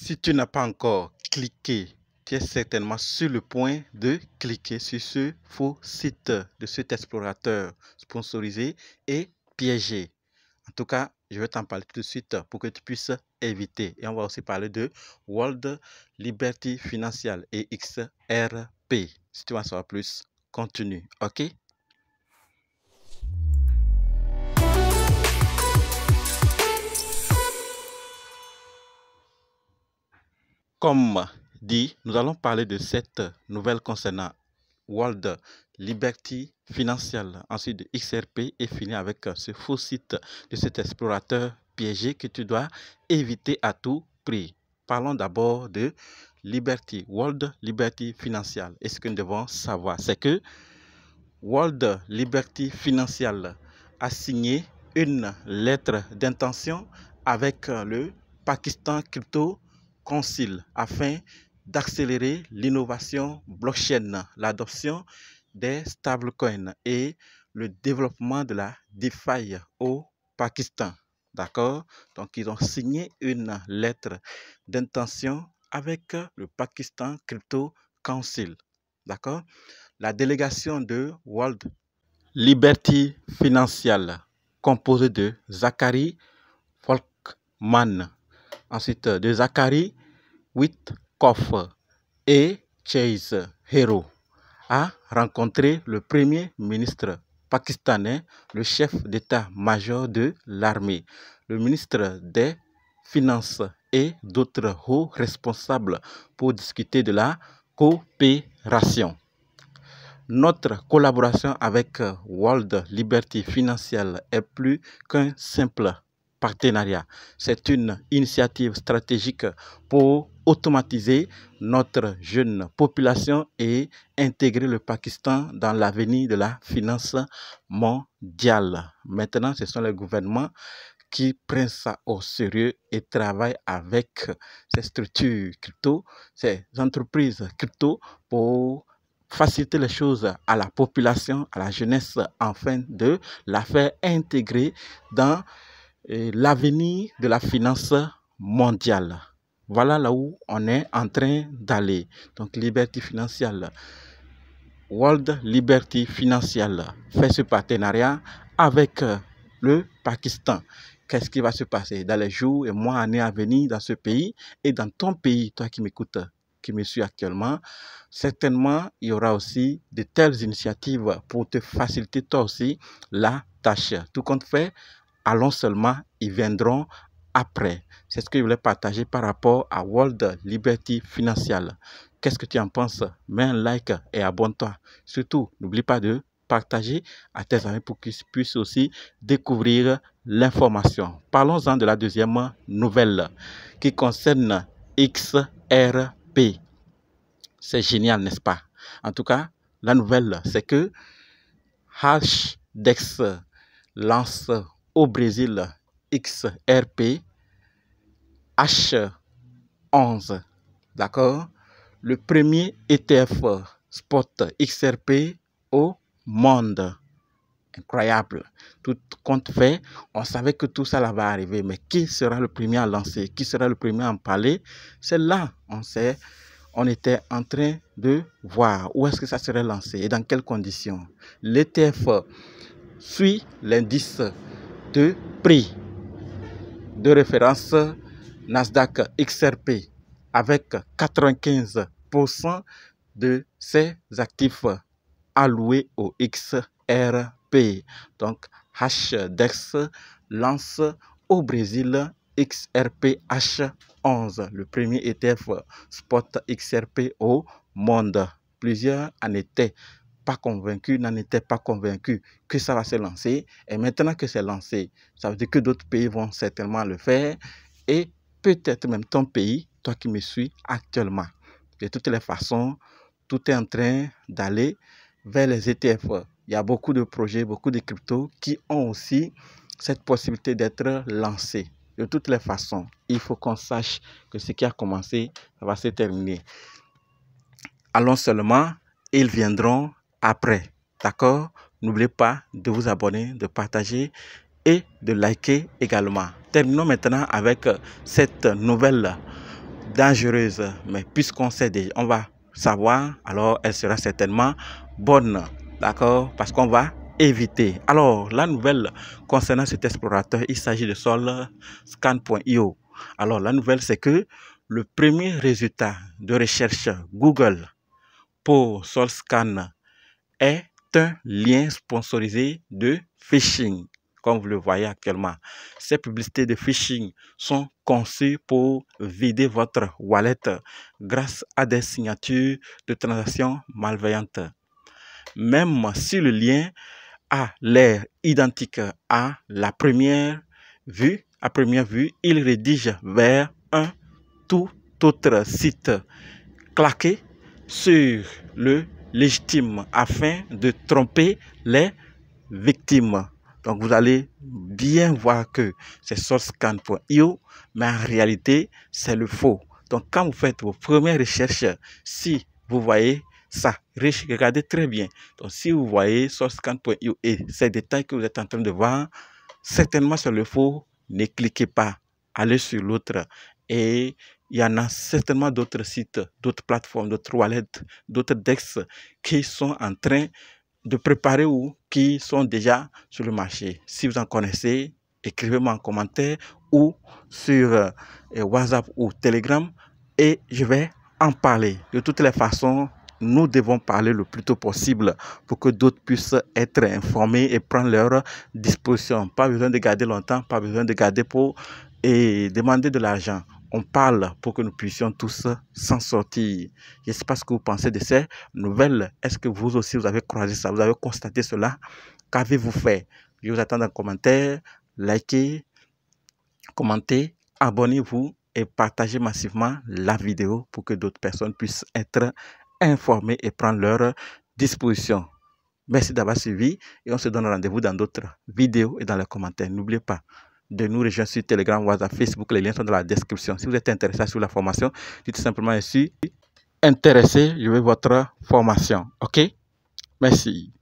Si tu n'as pas encore cliqué, tu es certainement sur le point de cliquer sur ce faux site de cet explorateur sponsorisé et piégé. En tout cas, je vais t'en parler tout de suite pour que tu puisses éviter. Et on va aussi parler de World Liberty Financial et XRP. Si tu veux en savoir plus, continue. OK? Comme dit, nous allons parler de cette nouvelle concernant World Liberty Financial, ensuite de XRP et finir avec ce faux site de cet explorateur piégé que tu dois éviter à tout prix. Parlons d'abord de World Liberty Financial. Et ce que nous devons savoir, c'est que World Liberty Financial a signé une lettre d'intention avec le Pakistan Crypto Council afin d'accélérer l'innovation blockchain, l'adoption des stablecoins et le développement de la DeFi au Pakistan. D'accord? Donc, ils ont signé une lettre d'intention avec le Pakistan Crypto Council. D'accord? La délégation de World Liberty Financial, composée de Zachary Folkman, ensuite de Zachary Witkoff et Chase Hero, a rencontré le premier ministre pakistanais, le chef d'état-major de l'armée, le ministre des Finances et d'autres hauts responsables pour discuter de la coopération. Notre collaboration avec World Liberty Financial est plus qu'un simple partenariat. C'est une initiative stratégique pour automatiser notre jeune population et intégrer le Pakistan dans l'avenir de la finance mondiale. Maintenant, ce sont les gouvernements qui prennent ça au sérieux et travaillent avec ces structures crypto, ces entreprises crypto pour faciliter les choses à la population, à la jeunesse, afin de la faire intégrer dans l'avenir de la finance mondiale. Voilà là où on est en train d'aller. Donc, Liberty Financial, World Liberty Financial fait ce partenariat avec le Pakistan. Qu'est-ce qui va se passer dans les jours et mois, années à venir dans ce pays et dans ton pays, toi qui m'écoutes, qui me suis actuellement? Certainement, il y aura aussi de telles initiatives pour te faciliter toi aussi la tâche. Tout compte fait, allons seulement, ils viendront après. C'est ce que je voulais partager par rapport à World Liberty Financial. Qu'est-ce que tu en penses? Mets un like et abonne-toi. Surtout, n'oublie pas de partager à tes amis pour qu'ils puissent aussi découvrir l'information. Parlons-en de la deuxième nouvelle qui concerne XRP. C'est génial, n'est-ce pas? En tout cas, la nouvelle, c'est que Hashdex lance au Brésil XRP H11. D'accord? Le premier ETF spot XRP au monde. Incroyable. Tout compte fait, on savait que tout ça là va arriver, mais qui sera le premier à lancer? Qui sera le premier à en parler? C'est là, on était en train de voir où est-ce que ça serait lancé et dans quelles conditions. L'ETF suit l'indice de prix de référence Nasdaq XRP avec 95% de ses actifs alloués au XRP. Donc, Hashdex lance au Brésil XRP H11, le premier ETF spot XRP au monde. Plusieurs n'en étaient pas convaincus que ça va se lancer. Et maintenant que c'est lancé, ça veut dire que d'autres pays vont certainement le faire. Et peut-être même ton pays, toi qui me suis actuellement. De toutes les façons, tout est en train d'aller vers les ETF. Il y a beaucoup de projets, beaucoup de cryptos qui ont aussi cette possibilité d'être lancés. De toutes les façons, il faut qu'on sache que ce qui a commencé, ça va se terminer. Allons seulement, ils viendront après. D'accord? N'oubliez pas de vous abonner, de partager et de liker également. Terminons maintenant avec cette nouvelle dangereuse. Mais puisqu'on sait déjà, on va savoir, alors elle sera certainement bonne. D'accord? Parce qu'on va éviter. Alors, la nouvelle concernant cet explorateur, il s'agit de solscan.io. Alors, la nouvelle, c'est que le premier résultat de recherche Google pour Solscan est un lien sponsorisé de phishing, comme vous le voyez actuellement. Ces publicités de phishing sont conçues pour vider votre wallet grâce à des signatures de transactions malveillantes. Même si le lien a l'air identique à la première vue, il rédige vers un tout autre site claqué sur le légitime afin de tromper les victimes. Donc vous allez bien voir que c'est solscan.io, mais en réalité c'est le faux. Donc quand vous faites vos premières recherches, si vous voyez ça, regardez très bien. Donc si vous voyez solscan.io et ces détails que vous êtes en train de voir, certainement c'est le faux. Ne cliquez pas, allez sur l'autre. Et il y en a certainement d'autres sites, d'autres plateformes, d'autres wallets, d'autres DEX qui sont en train de préparer ou qui sont déjà sur le marché. Si vous en connaissez, écrivez-moi en commentaire ou sur WhatsApp ou Telegram et je vais en parler. De toutes les façons, nous devons parler le plus tôt possible pour que d'autres puissent être informés et prendre leurs dispositions. Pas besoin de garder longtemps, pas besoin de garder pour et demander de l'argent. On parle pour que nous puissions tous s'en sortir. Je ne sais pas ce que vous pensez de ces nouvelles. Est-ce que vous aussi, vous avez croisé ça? Vous avez constaté cela? Qu'avez-vous fait? Je vous attends dans les commentaires. Likez, commentez, abonnez-vous et partagez massivement la vidéo pour que d'autres personnes puissent être informées et prendre leurs dispositions. Merci d'avoir suivi et on se donne rendez-vous dans d'autres vidéos et dans les commentaires. N'oubliez pas de nous rejoindre sur Telegram, WhatsApp, Facebook. Les liens sont dans la description. Si vous êtes intéressé sur la formation, dites simplement ici, intéressé, je veux votre formation. OK? Merci.